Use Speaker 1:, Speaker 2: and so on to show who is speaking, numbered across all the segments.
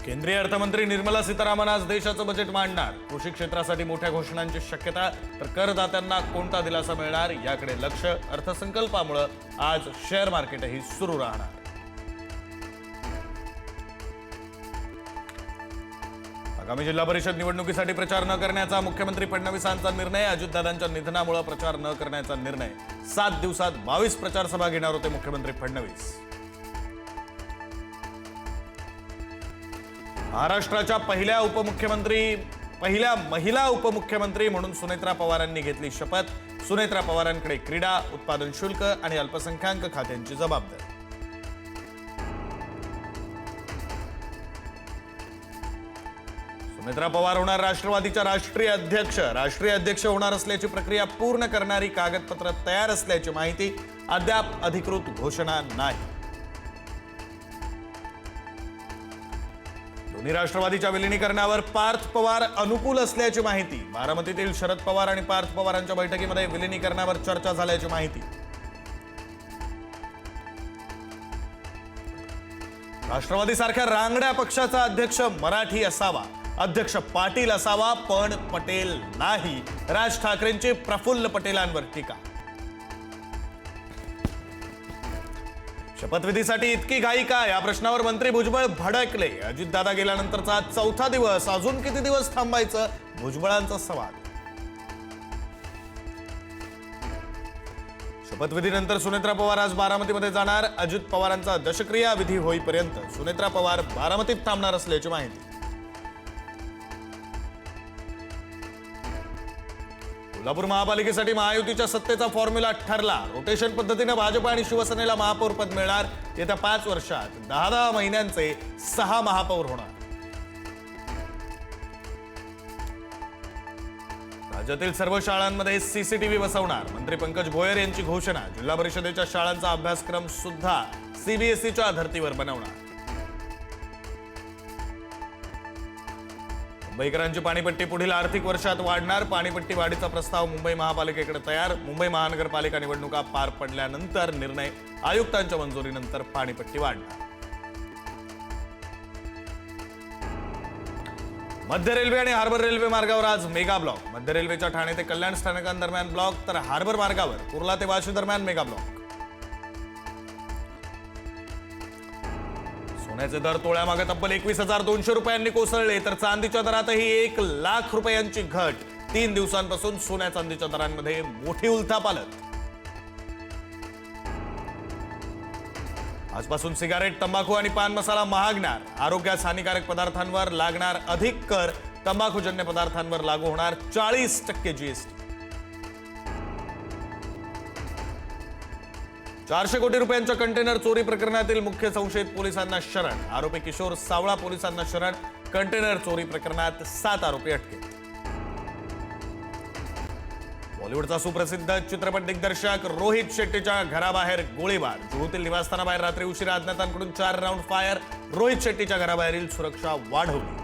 Speaker 1: केंद्रीय अर्थमंत्री निर्मला सीतारामन आज देशाचं बजेट मांडणार। कृषी क्षेत्रासाठी मोठ्या घोषणांची शक्यता, तर करदात्यांना कोणता दिलासा मिळणार याकडे लक्ष। अर्थसंकल्पामुळे आज शेअर मार्केटही सुरू राहणार। आगामी जिल्हा परिषद निवडणुकीसाठी प्रचार न करण्याचा मुख्यमंत्री फडणवीसांचा निर्णय। अजितदादांच्या निधनामुळे प्रचार न करण्याचा निर्णय। 7 दिवसात 22 प्रचार सभा घेणार होते मुख्यमंत्री फडणवीस। महाराष्ट्राच्या पहिल्या महिला उपमुख्यमंत्री म्हणून सुनेत्रा पवारांनी घेतली शपथ। सुनेत्रा पवारांकडे क्रीडा, उत्पादन शुल्क आणि अल्पसंख्याक खात्यांची जबाबदारी। सुनेत्रा पवार होणार राष्ट्रवादीच्या राष्ट्रीय अध्यक्ष। राष्ट्रीय अध्यक्ष होणार असल्याची प्रक्रिया पूर्ण करणारी कागदपत्र तयार असल्याची माहिती। अद्याप अधिकृत घोषणा नाही। दोन्ही राष्ट्रवादीच्या विलिनीकरणावर पार्थ पवार अनुकूल असल्याची माहिती। बारामतीतील शरद पवार आणि पार्थ पवारांच्या बैठकीमध्ये विलिनीकरणावर चर्चा झाल्याची माहिती। राष्ट्रवादीसारख्या रांगड्या पक्षाचा अध्यक्ष मराठी असावा, अध्यक्ष पाटील असावा, पण पटेल नाही। राज ठाकरेंची प्रफुल्ल पटेलांवर टीका। शपथविधीसाठी इतकी घाई का या प्रश्नावर मंत्री भुजबळ भडकले। अजितदादा गेल्यानंतरचा 4था दिवस, अजून किती दिवस थांबायचं, भुजबळांचा सवाल। शपथविधीनंतर सुनेत्रा पवार आज बारामतीमध्ये जाणार। अजित पवारांचा दशक्रिया विधी होईपर्यंत सुनेत्रा पवार बारामतीत थांबणार असल्याची माहिती। कोल्हापूर महापालिकेसाठी महायुतीच्या सत्तेचा फॉर्म्युला ठरला। रोटेशन पद्धतीने भाजप आणि शिवसेनेला महापौर पद मिळणार। येत्या 5 वर्षात 10 महिन्यांचे 6 महापौर होणार। राज्यातील सर्व शाळांमध्ये सीसीटीव्ही बसवणार। मंत्री पंकज भोयर यांची घोषणा। जिल्हा परिषदेच्या शाळांचा अभ्यासक्रम सुद्धा सीबीएसईच्या धर्तीवर बनवणार। मुंबईकरांची पाणीपट्टी पुढील आर्थिक वर्षात वाढणार। पाणीपट्टी वाढीचा प्रस्ताव मुंबई महापालिकेकडे तयार। मुंबई महानगरपालिका निवडणुका पार पडल्यानंतर निर्णय। आयुक्तांच्या मंजुरीनंतर पाणीपट्टी वाढणार। मध्य रेल्वे आणि हार्बर रेल्वे मार्गावर आज मेगा ब्लॉक। मध्य रेल्वेच्या ठाणे ते कल्याण स्थानकांदरम्यान ब्लॉक, तर हार्बर मार्गावर कुर्ला ते वाशी दरम्यान मेगा ब्लॉक। सोन्याचे दर तोळ्यामागे तब्बल 21,200 रुपयांनी कोसळले, तर चांदीच्या दरातही 1 लाख रुपयांची घट। 3 दिवसांपासून सोन्या चांदीच्या दरांमध्ये मोठी उलथापालथ। आजपासून सिगारेट, तंबाखू आणि पान मसाला महागणार। आरोग्यास हानिकारक पदार्थांवर लागणार अधिक कर। तंबाखूजन्य पदार्थांवर लागू होणार 40% जीएसटी। 400 कोटी रुपयांच्या कंटेनर चोरी प्रकरणातील मुख्य संशयित पोलिसांना शरण। आरोपी किशोर सावळा पोलिसांना शरण। कंटेनर चोरी प्रकरणात 7 आरोपी अटकेत। बॉलिवूडचा सुप्रसिद्ध चित्रपट दिग्दर्शक रोहित शेट्टीच्या घराबाहेर गोळीबार। जुहूतील निवासस्थानाबाहेर रात्री उशिरा अज्ञातांकडून 4 राऊंड फायर। रोहित शेट्टीच्या घराबाहेरील सुरक्षा वाढवली।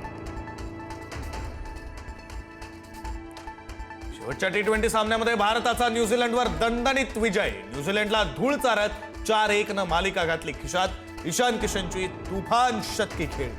Speaker 1: शेवटच्या T20 सामन्यामध्ये भारताचा न्यूझीलंडवर दणदणीत विजय। न्यूझीलंडला धूळ चारत 4-1 न मालिका घातली खिशात। ईशान किशनची तुफान शतकी खेळ।